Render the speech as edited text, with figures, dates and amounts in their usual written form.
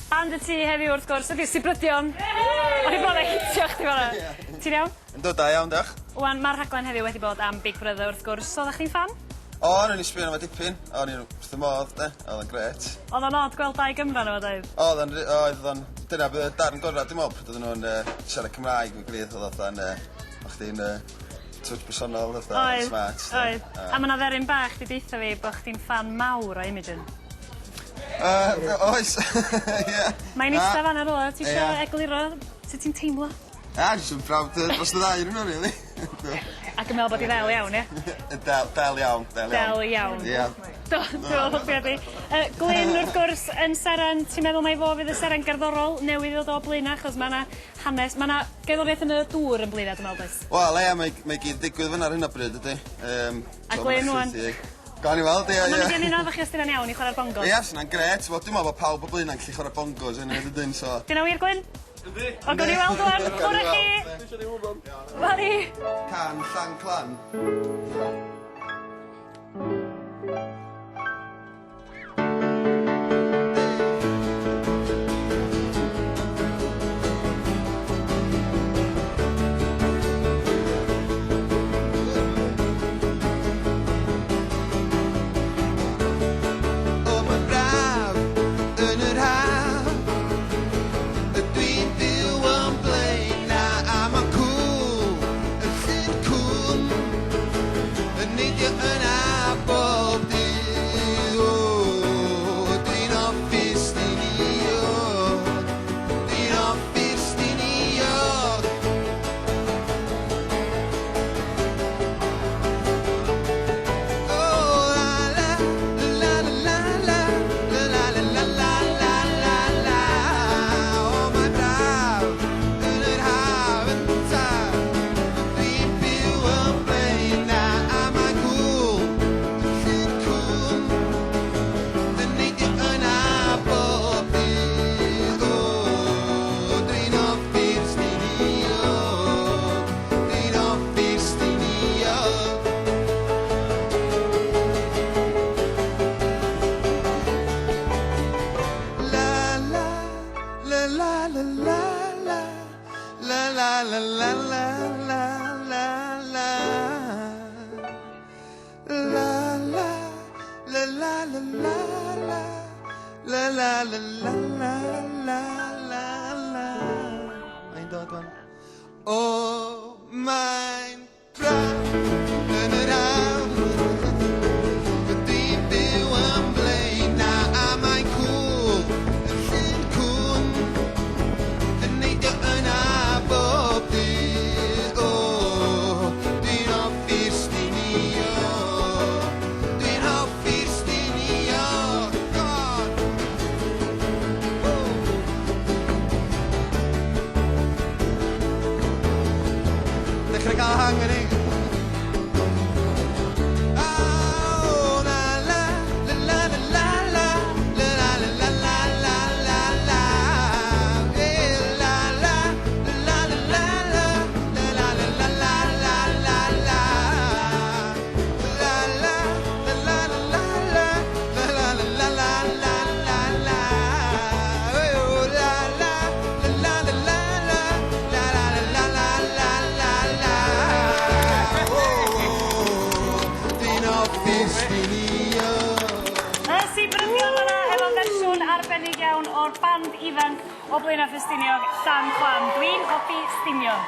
And y ti heddiw wrth gwrs ydi Sibrydion. O'n i bod yn hitio chdi fan'na. Ti'n iawn? Yndw, da iawn, diolch. Wan, mae'r rhaglen heddiw wedi bod am Big Brother wrth gwrs. Oeddech chdi'n fan? O, o'n i'n sbio yma dipyn. O'n i'n wrth y modd, de. Oedd yn gret. Oedd o'n od gweld dau Gymran o dweud? Oedd o'n... Dyna bydd y darn gorau, dim ob. Doedden nhw'n siarad Cymraeg yn grydd. Oedd o'n... O chdi'n... Twtch personol, oedd o'n smart. Oedd. A ma'na dderyn bach di deitha fi bod chdi'n fan mawr o Imogen. Oes, ie. Mae'n eista fan ar ola, ti eisiau egluro sut ti'n teimlo? Jyst yn prawd dros y ddau rhywun, rili. Ac yn meddwl bod i ddel iawn, ie? Del iawn. Del iawn. Ie. Dwi'n hoffi adi. Glyn, wrth gwrs, yn seren, ti'n meddwl mai fo fydd y seren gerddorol newydd ddod o Blaena, achos ma'na hanes, ma'na gerddoriaeth yn y dŵr yn Blaena, dwi'n meddwl, does? Wel, ie, mae gyd digwydd fyna ar hyn o bryd, ydy. A Glyn wan? Gawn i weld, ie, ie. Mae'n mynd i'n un o'ch chi os dyna'n iawn i chwarae'r bongos? Ie, syna'n gret. Dwi'n meddwl bod pawb o Blaena'n gallu chwarae bongos yn ydyn, so... Dyna wir, Glyn? Yndi. O, gawn i weld wan. Cwrdd chi. Dwi eisiau di wybod. Fari. Can Llan Clan. Mae'n dod wan. O, mae'n braf yn yr haf. Dwi'n byw yn Blaena a mae'n cŵl. Yn llun cwn. Yn neidio yna bob dydd. O, dwi'n hoffi'r Stiniog. Dwi'n hoffi'r Stiniog. God! Dechrau gael hang yn ei. Sibrydion yna efo fersiwn arbennig iawn o'r band ifanc o Blaena Stiniog, Llan Clan. Dwi'n Hoffi Stiniog.